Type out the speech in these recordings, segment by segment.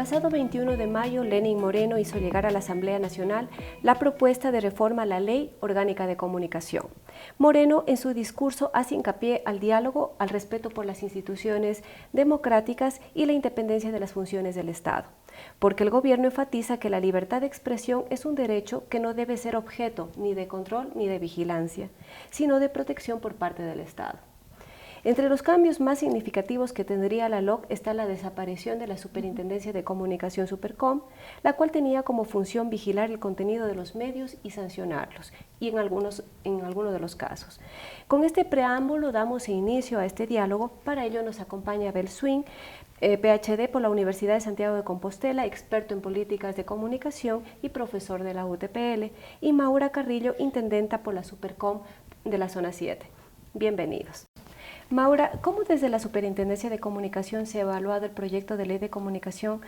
pasado 21 de mayo, Lenín Moreno hizo llegar a la Asamblea Nacional la propuesta de reforma a la Ley Orgánica de Comunicación. Moreno, en su discurso, hace hincapié al diálogo, al respeto por las instituciones democráticas y la independencia de las funciones del Estado, porque el gobierno enfatiza que la libertad de expresión es un derecho que no debe ser objeto ni de control ni de vigilancia, sino de protección por parte del Estado. Entre los cambios más significativos que tendría la LOC está la desaparición de la Superintendencia de Comunicación Supercom, la cual tenía como función vigilar el contenido de los medios y sancionarlos, y en algunos de los casos. Con este preámbulo damos inicio a este diálogo. Para ello nos acompaña Abel Swing, PhD por la Universidad de Santiago de Compostela, experto en políticas de comunicación y profesor de la UTPL, y Maura Carrillo, intendenta por la Supercom de la Zona 7. Bienvenidos. Maura, ¿cómo desde la Superintendencia de Comunicación se ha evaluado el proyecto de ley de comunicación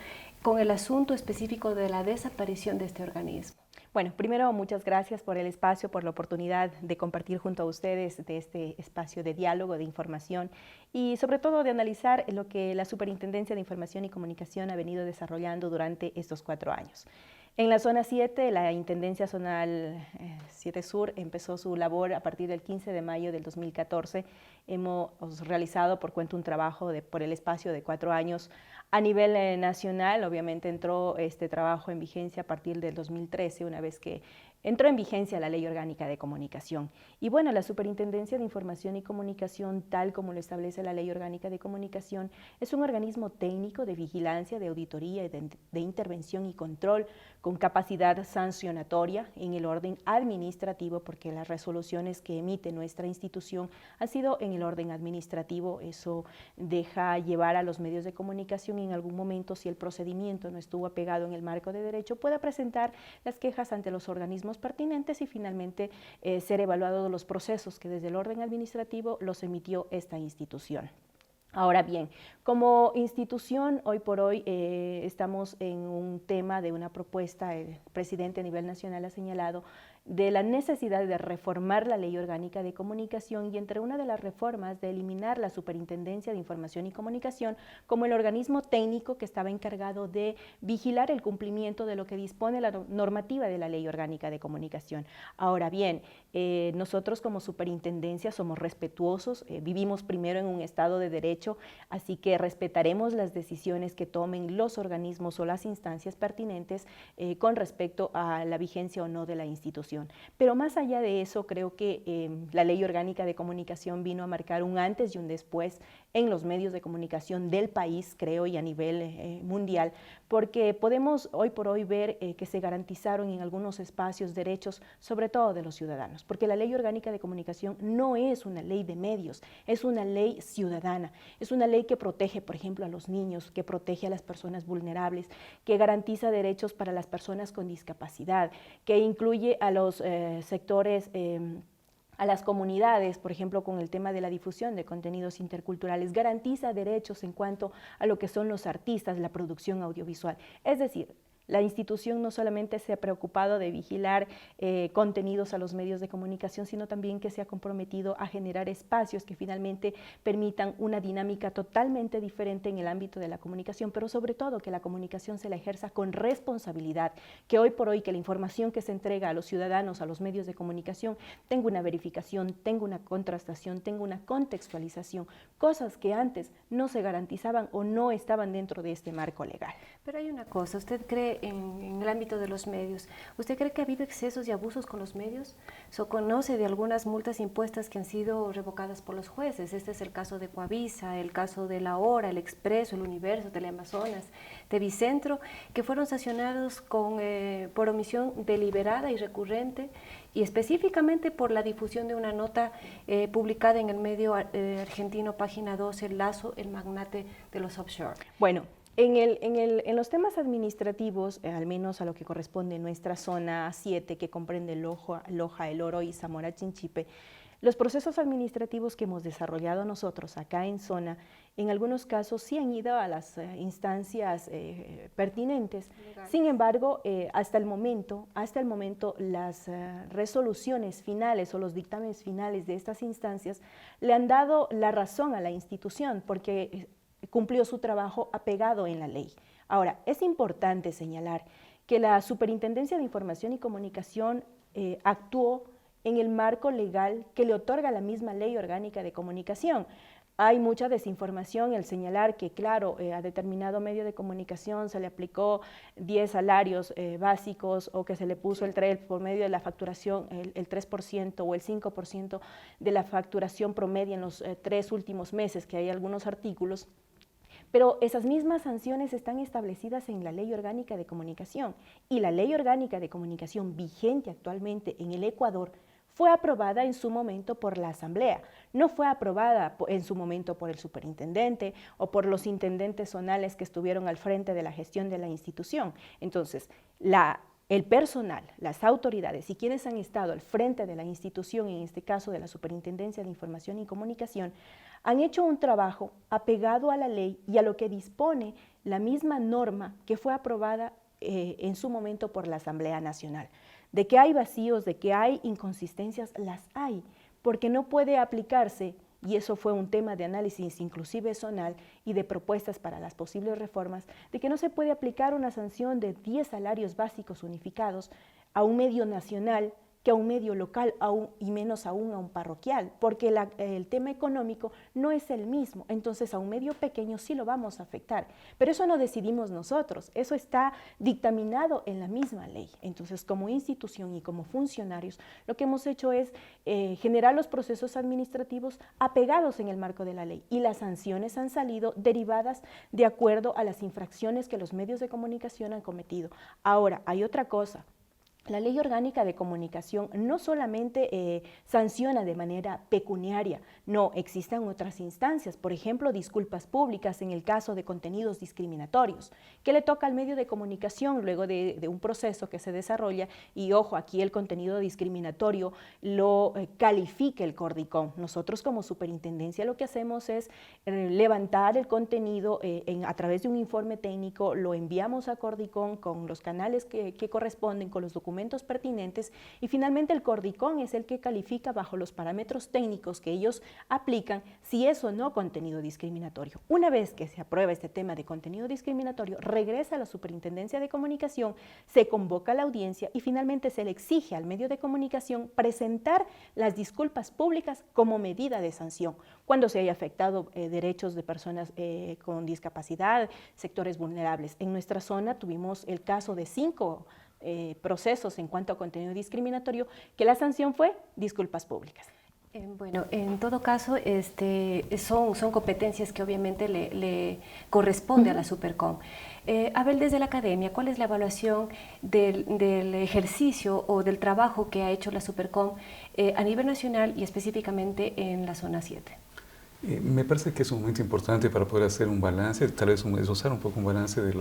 con el asunto específico de la desaparición de este organismo? Bueno, primero muchas gracias por el espacio, por la oportunidad de compartir junto a ustedes de este espacio de diálogo, de información y sobre todo de analizar lo que la Superintendencia de Información y Comunicación ha venido desarrollando durante estos 4 años. En la zona 7, la Intendencia Zonal 7 Sur empezó su labor a partir del 15 de mayo del 2014. Hemos realizado por cuenta un trabajo por el espacio de 4 años a nivel nacional. Obviamente entró este trabajo en vigencia a partir del 2013, una vez que entró en vigencia la Ley Orgánica de Comunicación. Y bueno, la Superintendencia de Información y Comunicación, tal como lo establece la Ley Orgánica de Comunicación, es un organismo técnico de vigilancia, de auditoría, de intervención y control, con capacidad sancionatoria en el orden administrativo, porque las resoluciones que emite nuestra institución han sido en el orden administrativo. Eso deja llevar a los medios de comunicación y en algún momento, si el procedimiento no estuvo apegado en el marco de derecho, pueda presentar las quejas ante los organismos pertinentes y finalmente ser evaluados los procesos que desde el orden administrativo los emitió esta institución. Ahora bien, como institución, hoy por hoy estamos en un tema de una propuesta. El presidente a nivel nacional ha señalado de la necesidad de reformar la Ley Orgánica de Comunicación y entre una de las reformas de eliminar la Superintendencia de Información y Comunicación como el organismo técnico que estaba encargado de vigilar el cumplimiento de lo que dispone la normativa de la Ley Orgánica de Comunicación. Ahora bien, nosotros como superintendencia somos respetuosos, vivimos primero en un Estado de Derecho, así que respetaremos las decisiones que tomen los organismos o las instancias pertinentes con respecto a la vigencia o no de la institución. Pero más allá de eso, creo que la Ley Orgánica de Comunicación vino a marcar un antes y un después en los medios de comunicación del país, creo, y a nivel mundial, porque podemos hoy por hoy ver que se garantizaron en algunos espacios derechos, sobre todo de los ciudadanos, porque la Ley Orgánica de Comunicación no es una ley de medios, es una ley ciudadana, es una ley que protege, por ejemplo, a los niños, que protege a las personas vulnerables, que garantiza derechos para las personas con discapacidad, que incluye a los sectores, a las comunidades, por ejemplo, con el tema de la difusión de contenidos interculturales, garantiza derechos en cuanto a lo que son los artistas, la producción audiovisual. Es decir, la institución no solamente se ha preocupado de vigilar contenidos a los medios de comunicación, sino también que se ha comprometido a generar espacios que finalmente permitan una dinámica totalmente diferente en el ámbito de la comunicación, pero sobre todo que la comunicación se la ejerza con responsabilidad, que hoy por hoy que la información que se entrega a los ciudadanos, a los medios de comunicación, tenga una verificación, tenga una contrastación, tenga una contextualización, cosas que antes no se garantizaban o no estaban dentro de este marco legal. Pero hay una cosa, ¿usted cree en el ámbito de los medios, usted cree que ha habido excesos y abusos con los medios? ¿Se conoce de algunas multas impuestas que han sido revocadas por los jueces? Este es el caso de Coavisa, el caso de La Hora, El Expreso, El Universo, Teleamazonas, Televicentro, que fueron sancionados por omisión deliberada y recurrente, y específicamente por la difusión de una nota publicada en el medio argentino Página 12, El Lazo, el magnate de los offshore. Bueno, en los temas administrativos, al menos a lo que corresponde en nuestra zona 7, que comprende Loja, El Oro y Zamora Chinchipe, los procesos administrativos que hemos desarrollado nosotros acá en zona, en algunos casos sí han ido a las instancias pertinentes. Legal. Sin embargo, hasta el momento las resoluciones finales o los dictámenes finales de estas instancias le han dado la razón a la institución, porque cumplió su trabajo apegado en la ley. Ahora, es importante señalar que la Superintendencia de Información y Comunicación actuó en el marco legal que le otorga la misma Ley Orgánica de Comunicación. Hay mucha desinformación el señalar que, claro, a determinado medio de comunicación se le aplicó 10 salarios básicos o que se le puso por medio de la facturación el 3% o el 5% de la facturación promedia en los 3 últimos meses, que hay algunos artículos. Pero esas mismas sanciones están establecidas en la Ley Orgánica de Comunicación y la Ley Orgánica de Comunicación vigente actualmente en el Ecuador fue aprobada en su momento por la Asamblea, no fue aprobada en su momento por el superintendente o por los intendentes zonales que estuvieron al frente de la gestión de la institución. Entonces, el personal, las autoridades y quienes han estado al frente de la institución, en este caso de la Superintendencia de Información y Comunicación, han hecho un trabajo apegado a la ley y a lo que dispone la misma norma que fue aprobada en su momento por la Asamblea Nacional. De que hay vacíos, de que hay inconsistencias, las hay, porque no puede aplicarse, y eso fue un tema de análisis inclusive zonal y de propuestas para las posibles reformas, de que no se puede aplicar una sanción de 10 salarios básicos unificados a un medio nacional que a un medio local y menos aún a un parroquial, porque el tema económico no es el mismo, entonces a un medio pequeño sí lo vamos a afectar, pero eso no decidimos nosotros, eso está dictaminado en la misma ley. Entonces, como institución y como funcionarios, lo que hemos hecho es generar los procesos administrativos apegados en el marco de la ley, y las sanciones han salido derivadas de acuerdo a las infracciones que los medios de comunicación han cometido. Ahora, hay otra cosa. La Ley Orgánica de Comunicación no solamente sanciona de manera pecuniaria, no, existen otras instancias, por ejemplo, disculpas públicas en el caso de contenidos discriminatorios, que le toca al medio de comunicación luego de un proceso que se desarrolla, y ojo, aquí el contenido discriminatorio lo califica el Cordicom. Nosotros como superintendencia lo que hacemos es levantar el contenido a través de un informe técnico, lo enviamos a Cordicom con los canales que corresponden, con los documentos pertinentes, y finalmente el Cordicom es el que califica bajo los parámetros técnicos que ellos aplican si es o no contenido discriminatorio. Una vez que se aprueba este tema de contenido discriminatorio, regresa a la Superintendencia de Comunicación, se convoca a la audiencia y finalmente se le exige al medio de comunicación presentar las disculpas públicas como medida de sanción cuando se haya afectado derechos de personas con discapacidad, sectores vulnerables. En nuestra zona tuvimos el caso de 5 procesos en cuanto a contenido discriminatorio, que la sanción fue disculpas públicas. Bueno, en todo caso, son competencias que obviamente le corresponde a la Supercom. Abel, desde la academia, ¿cuál es la evaluación del ejercicio o del trabajo que ha hecho la Supercom a nivel nacional y específicamente en la zona 7? Me parece que es un momento importante para poder hacer un balance, tal vez esbozar un poco un balance de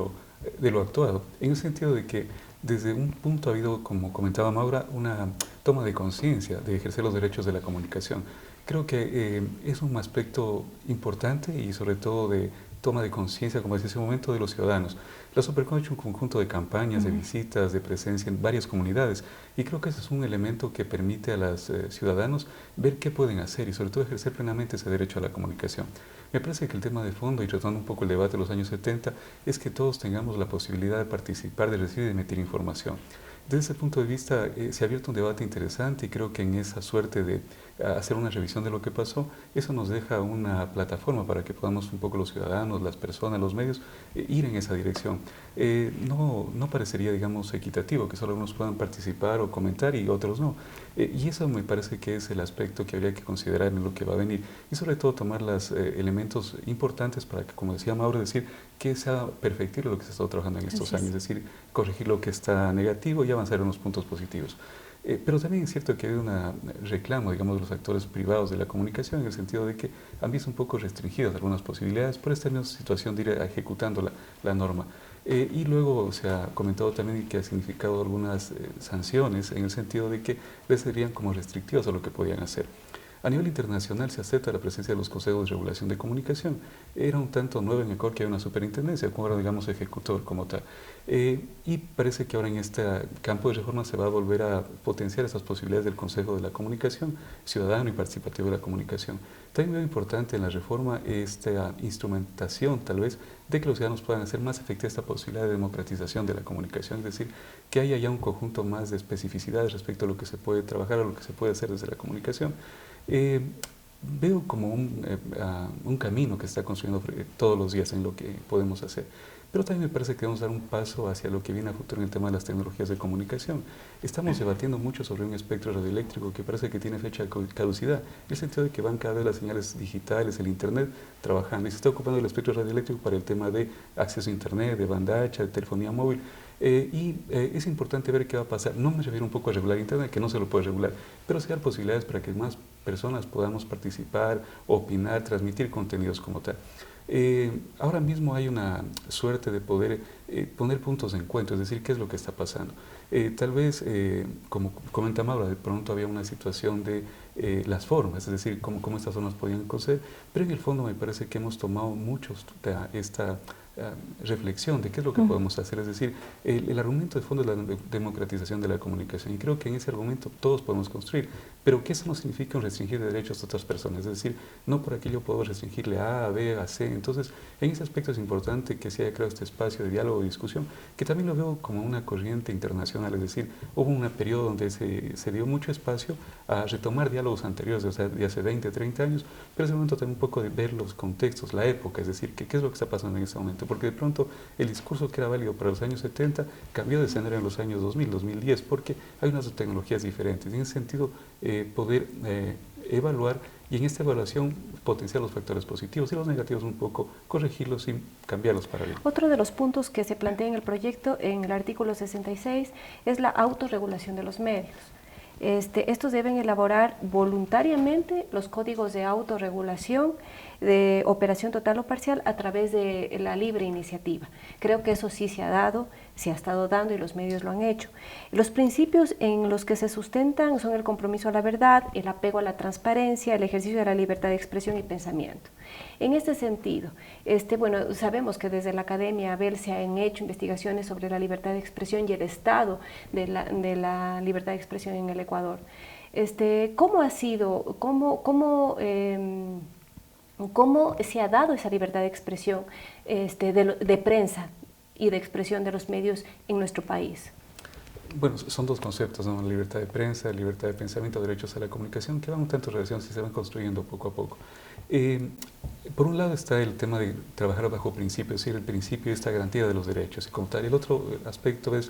lo actuado, en el sentido de que desde un punto ha habido, como comentaba Maura, una toma de conciencia de ejercer los derechos de la comunicación. Creo que es un aspecto importante y sobre todo de toma de conciencia, como decía hace un momento, de los ciudadanos. La Supercom ha hecho un conjunto de campañas, de visitas, de presencia en varias comunidades, y creo que ese es un elemento que permite a los ciudadanos ver qué pueden hacer y sobre todo ejercer plenamente ese derecho a la comunicación. Me parece que el tema de fondo, y tratando un poco el debate de los años 70, es que todos tengamos la posibilidad de participar, de recibir y de emitir información. Desde ese punto de vista se ha abierto un debate interesante, y creo que en esa suerte de hacer una revisión de lo que pasó, eso nos deja una plataforma para que podamos un poco los ciudadanos, las personas, los medios, ir en esa dirección. No parecería, digamos, equitativo que solo algunos puedan participar o comentar y otros no. Y eso me parece que es el aspecto que habría que considerar en lo que va a venir, y sobre todo tomar los elementos importantes para que, como decía Mauro, decir que sea perfectible lo que se ha estado trabajando en estos años, es decir, corregir lo que está negativo y avanzar en los puntos positivos. Pero también es cierto que hay un reclamo, digamos, de los actores privados de la comunicación, en el sentido de que han visto un poco restringidas algunas posibilidades por esta misma situación de ir ejecutando la norma. Y luego se ha comentado también que ha significado algunas sanciones, en el sentido de que les serían como restrictivas a lo que podían hacer. A nivel internacional se acepta la presencia de los consejos de regulación de comunicación. Era un tanto nuevo en Ecuador que hay una superintendencia, como ahora digamos ejecutor como tal. Y parece que ahora en este campo de reforma se va a volver a potenciar esas posibilidades del Consejo de la Comunicación Ciudadano y Participativo de la Comunicación. También veo importante en la reforma esta instrumentación, tal vez, de que los ciudadanos puedan hacer más efectiva esta posibilidad de democratización de la comunicación, es decir, que haya ya un conjunto más de especificidades respecto a lo que se puede trabajar o lo que se puede hacer desde la comunicación. Veo como un camino que se está construyendo todos los días en lo que podemos hacer. Pero también me parece que debemos dar un paso hacia lo que viene a futuro en el tema de las tecnologías de comunicación. Estamos debatiendo mucho sobre un espectro radioeléctrico que parece que tiene fecha de caducidad, en el sentido de que van cada vez las señales digitales, el Internet, trabajando. Y se está ocupando el espectro radioeléctrico para el tema de acceso a Internet, de banda ancha, de telefonía móvil. Es importante ver qué va a pasar. No me refiero un poco a regular Internet, que no se lo puede regular, pero sí dar posibilidades para que más personas podamos participar, opinar, transmitir contenidos como tal. Ahora mismo hay una suerte de poder poner puntos de encuentro, es decir, qué es lo que está pasando. Tal vez, como comenta Maura, de pronto había una situación de las formas, es decir, cómo estas formas podían conceder, pero en el fondo me parece que hemos tomado muchos esta reflexión de qué es lo que podemos hacer, es decir, el argumento de fondo es la democratización de la comunicación y creo que en ese argumento todos podemos construir, pero que eso no significa restringir derechos a otras personas, es decir, no por aquello puedo restringirle a B, a C, entonces en ese aspecto es importante que se haya creado este espacio de diálogo y discusión, que también lo veo como una corriente internacional, es decir, hubo un periodo donde se dio mucho espacio a retomar diálogos anteriores, o sea, de hace 20, 30 años, pero es el momento también un poco de ver los contextos, la época, es decir, qué es lo que está pasando en ese momento, porque de pronto el discurso que era válido para los años 70 cambió de escenario en los años 2000, 2010, porque hay unas tecnologías diferentes. Y en ese sentido, poder evaluar y en esta evaluación potenciar los factores positivos y los negativos un poco, corregirlos sin cambiar los paradigmas. Otro de los puntos que se plantea en el proyecto, en el artículo 66, es la autorregulación de los medios. Estos deben elaborar voluntariamente los códigos de autorregulación de operación total o parcial a través de la libre iniciativa. Creo que eso sí se ha dado, se ha estado dando y los medios lo han hecho. Los principios en los que se sustentan son el compromiso a la verdad, el apego a la transparencia, el ejercicio de la libertad de expresión y pensamiento. En este sentido, bueno, sabemos que desde la Academia Abel se han hecho investigaciones sobre la libertad de expresión y el estado de la libertad de expresión en el Ecuador. ¿Cómo ha sido, cómo se ha dado esa libertad de expresión de prensa y de expresión de los medios en nuestro país? Bueno, son dos conceptos, ¿no? La libertad de prensa, libertad de pensamiento, derechos a la comunicación, que van un tanto relacionados y se van construyendo poco a poco. Por un lado está el tema de trabajar bajo principios, es decir, el principio de esta garantía de los derechos y como tal. El otro aspecto es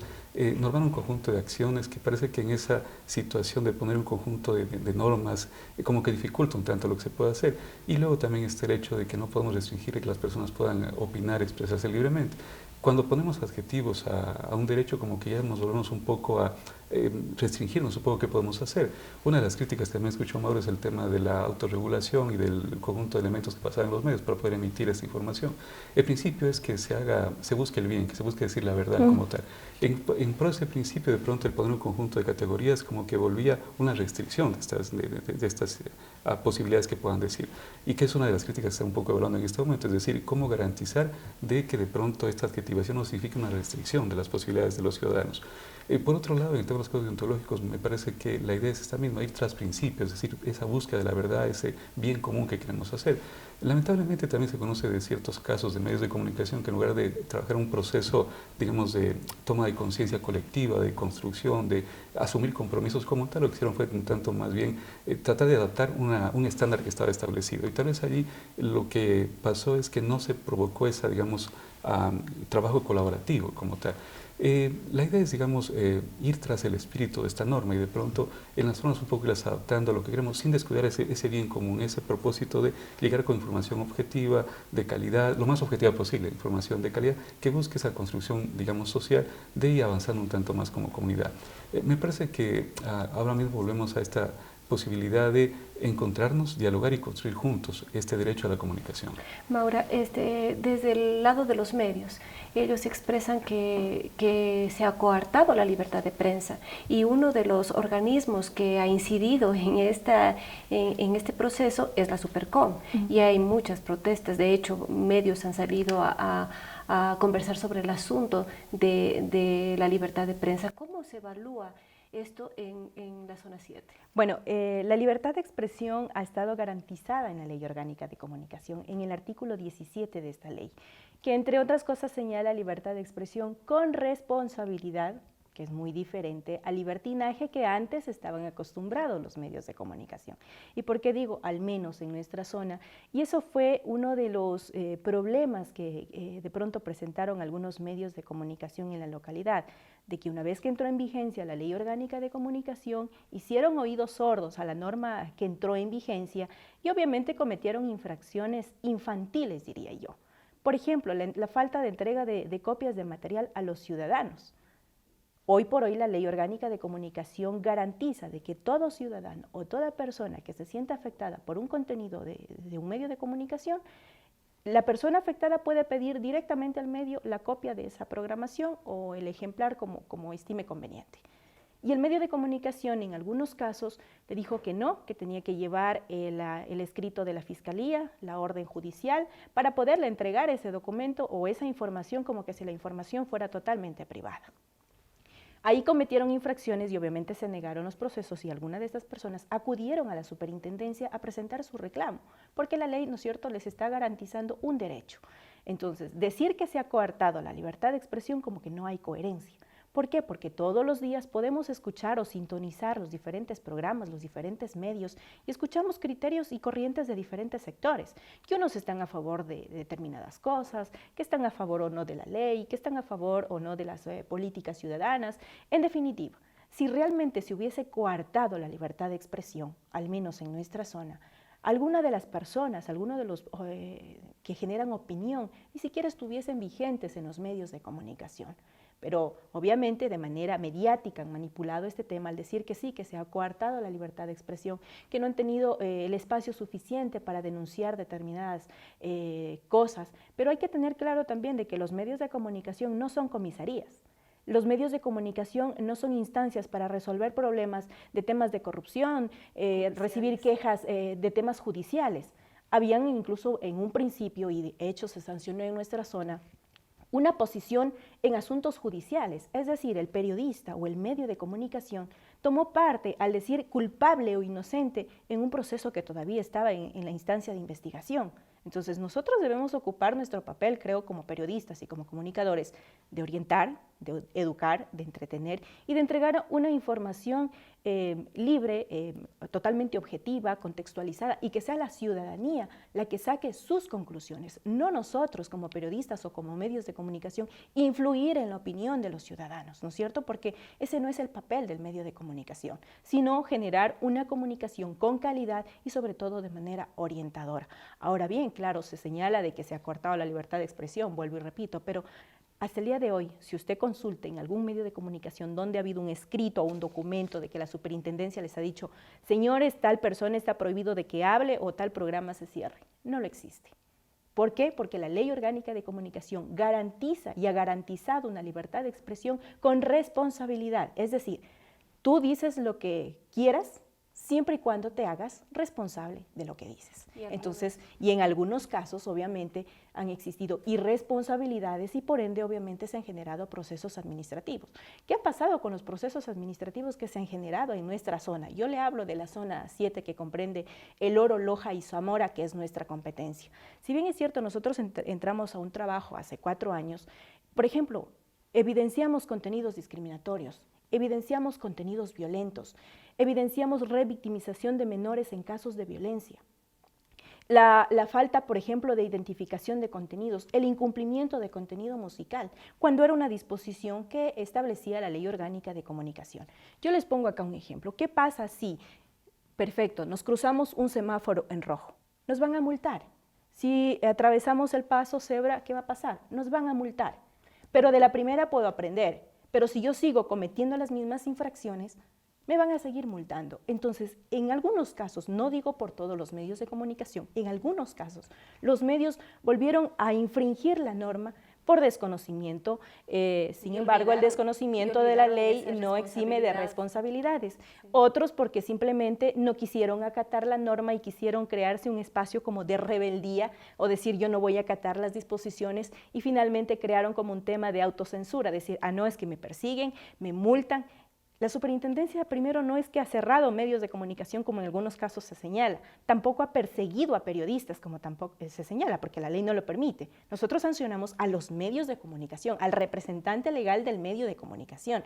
normar un conjunto de acciones que parece que en esa situación de poner un conjunto de normas como que dificulta un tanto lo que se puede hacer. Y luego también está el hecho de que no podemos restringir que las personas puedan opinar, expresarse libremente. Cuando ponemos adjetivos a un derecho, como que ya nos volvemos un poco a restringirnos un poco qué podemos hacer. Una de las críticas que también escuchó Mauro es el tema de la autorregulación y del conjunto de elementos que pasan en los medios para poder emitir esta información. El principio es que se busque el bien, que se busque decir la verdad como tal. En pro de ese principio, de pronto el poner un conjunto de categorías como que volvía una restricción de estas posibilidades que puedan decir. Y que es una de las críticas que está un poco evaluando en este momento, es decir, cómo garantizar de que de pronto esta adjetivación no signifique una restricción de las posibilidades de los ciudadanos. Por otro lado, en temas deontológicos, me parece que la idea es esta misma, ir tras principios, es decir, esa búsqueda de la verdad, ese bien común que queremos hacer. Lamentablemente también se conoce de ciertos casos de medios de comunicación que en lugar de trabajar un proceso, digamos, de toma de conciencia colectiva, de construcción, de asumir compromisos como tal, lo que hicieron fue un tanto más bien tratar de adaptar un estándar que estaba establecido. Y tal vez allí lo que pasó es que no se provocó esa, digamos, trabajo colaborativo como tal. La idea es, digamos, ir tras el espíritu de esta norma y de pronto en las formas un poco irlas adaptando a lo que queremos sin descuidar ese bien común, ese propósito de llegar con información objetiva, de calidad, lo más objetiva posible, información de calidad, que busque esa construcción, digamos, social de ir avanzando un tanto más como comunidad. Me parece que ahora mismo volvemos a esta posibilidad de encontrarnos, dialogar y construir juntos este derecho a la comunicación. Maura, desde el lado de los medios, ellos expresan que se ha coartado la libertad de prensa, y uno de los organismos que ha incidido en este proceso es la Supercom, y hay muchas protestas. De hecho, medios han salido a conversar sobre el asunto de la libertad de prensa. ¿Cómo se evalúa esto en la zona 7? Bueno, la libertad de expresión ha estado garantizada en la Ley Orgánica de Comunicación, en el artículo 17 de esta ley, que entre otras cosas señala libertad de expresión con responsabilidad, que es muy diferente al libertinaje que antes estaban acostumbrados los medios de comunicación. ¿Y por qué digo al menos en nuestra zona? Y eso fue uno de los problemas que de pronto presentaron algunos medios de comunicación en la localidad, de que una vez que entró en vigencia la Ley Orgánica de Comunicación, hicieron oídos sordos a la norma que entró en vigencia y obviamente cometieron infracciones infantiles, diría yo. Por ejemplo, la falta de entrega de copias de material a los ciudadanos. Hoy por hoy la Ley Orgánica de Comunicación garantiza de que todo ciudadano o toda persona que se sienta afectada por un contenido de un medio de comunicación, la persona afectada puede pedir directamente al medio la copia de esa programación o el ejemplar como estime conveniente. Y el medio de comunicación en algunos casos le dijo que no, que tenía que llevar el escrito de la Fiscalía, la orden judicial, para poderle entregar ese documento o esa información como que si la información fuera totalmente privada. Ahí cometieron infracciones y obviamente se negaron los procesos, y algunas de estas personas acudieron a la superintendencia a presentar su reclamo, porque la ley, ¿no es cierto?, les está garantizando un derecho. Entonces, decir que se ha coartado la libertad de expresión como que no hay coherencia. ¿Por qué? Porque todos los días podemos escuchar o sintonizar los diferentes programas, los diferentes medios, y escuchamos criterios y corrientes de diferentes sectores, que unos están a favor de determinadas cosas, que están a favor o no de la ley, que están a favor o no de las políticas ciudadanas. En definitiva, si realmente se hubiese coartado la libertad de expresión, al menos en nuestra zona, alguna de las personas, algunos de los que generan opinión, ni siquiera estuviesen vigentes en los medios de comunicación. Pero obviamente de manera mediática han manipulado este tema al decir que sí, que se ha coartado la libertad de expresión, que no han tenido el espacio suficiente para denunciar determinadas cosas. Pero hay que tener claro también de que los medios de comunicación no son comisarías. Los medios de comunicación no son instancias para resolver problemas de temas de corrupción, recibir quejas de temas judiciales. Habían incluso en un principio, y de hecho se sancionó en nuestra zona, una posición en asuntos judiciales, es decir, el periodista o el medio de comunicación tomó parte al decir culpable o inocente en un proceso que todavía estaba en la instancia de investigación. Entonces nosotros debemos ocupar nuestro papel, creo, como periodistas y como comunicadores, de orientar, de educar, de entretener y de entregar una información libre, totalmente objetiva, contextualizada, y que sea la ciudadanía la que saque sus conclusiones, no nosotros como periodistas o como medios de comunicación influir en la opinión de los ciudadanos, ¿no es cierto? Porque ese no es el papel del medio de comunicación, sino generar una comunicación con calidad y sobre todo de manera orientadora. Ahora bien, claro, se señala de que se ha cortado la libertad de expresión, vuelvo y repito, pero hasta el día de hoy, si usted consulta en algún medio de comunicación donde ha habido un escrito o un documento de que la superintendencia les ha dicho, señores, tal persona está prohibido de que hable o tal programa se cierre, no lo existe. ¿Por qué? Porque la Ley Orgánica de Comunicación garantiza y ha garantizado una libertad de expresión con responsabilidad. Es decir, tú dices lo que quieras, siempre y cuando te hagas responsable de lo que dices. Entonces, y en algunos casos, obviamente, han existido irresponsabilidades y por ende, obviamente, se han generado procesos administrativos. ¿Qué ha pasado con los procesos administrativos que se han generado en nuestra zona? Yo le hablo de la zona 7 que comprende El Oro, Loja y Zamora, que es nuestra competencia. Si bien es cierto, nosotros entramos a un trabajo hace 4 años, por ejemplo, evidenciamos contenidos discriminatorios, evidenciamos contenidos violentos, evidenciamos revictimización de menores en casos de violencia. La falta, por ejemplo, de identificación de contenidos, el incumplimiento de contenido musical, cuando era una disposición que establecía la Ley Orgánica de Comunicación. Yo les pongo acá un ejemplo. ¿Qué pasa si, perfecto, nos cruzamos un semáforo en rojo? Nos van a multar. Si atravesamos el paso cebra, ¿qué va a pasar? Nos van a multar. Pero de la primera puedo aprender. Pero si yo sigo cometiendo las mismas infracciones, me van a seguir multando. Entonces, en algunos casos, no digo por todos los medios de comunicación, en algunos casos, los medios volvieron a infringir la norma por desconocimiento. Sin embargo, el desconocimiento de la ley no exime de responsabilidades. Sí. Otros porque simplemente no quisieron acatar la norma y quisieron crearse un espacio como de rebeldía o decir yo no voy a acatar las disposiciones, y finalmente crearon como un tema de autocensura, decir, no, es que me persiguen, me multan. La superintendencia primero no es que ha cerrado medios de comunicación como en algunos casos se señala, tampoco ha perseguido a periodistas como tampoco se señala, porque la ley no lo permite. Nosotros sancionamos a los medios de comunicación, al representante legal del medio de comunicación.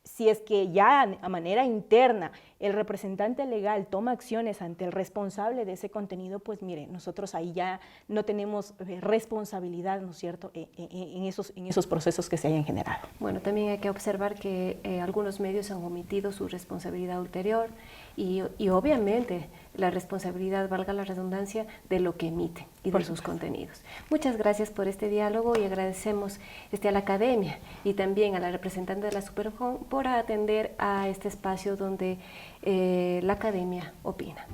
Si es que ya a manera interna el representante legal toma acciones ante el responsable de ese contenido, pues mire, nosotros ahí ya no tenemos responsabilidad, ¿no es cierto?, en esos procesos que se hayan generado. Bueno, también hay que observar que algunos medios han omitido su responsabilidad ulterior y obviamente la responsabilidad, valga la redundancia, de lo que emiten y de sus contenidos. Muchas gracias por este diálogo y agradecemos a la Academia y también a la representante de la Superfon por atender a este espacio donde la Academia opina.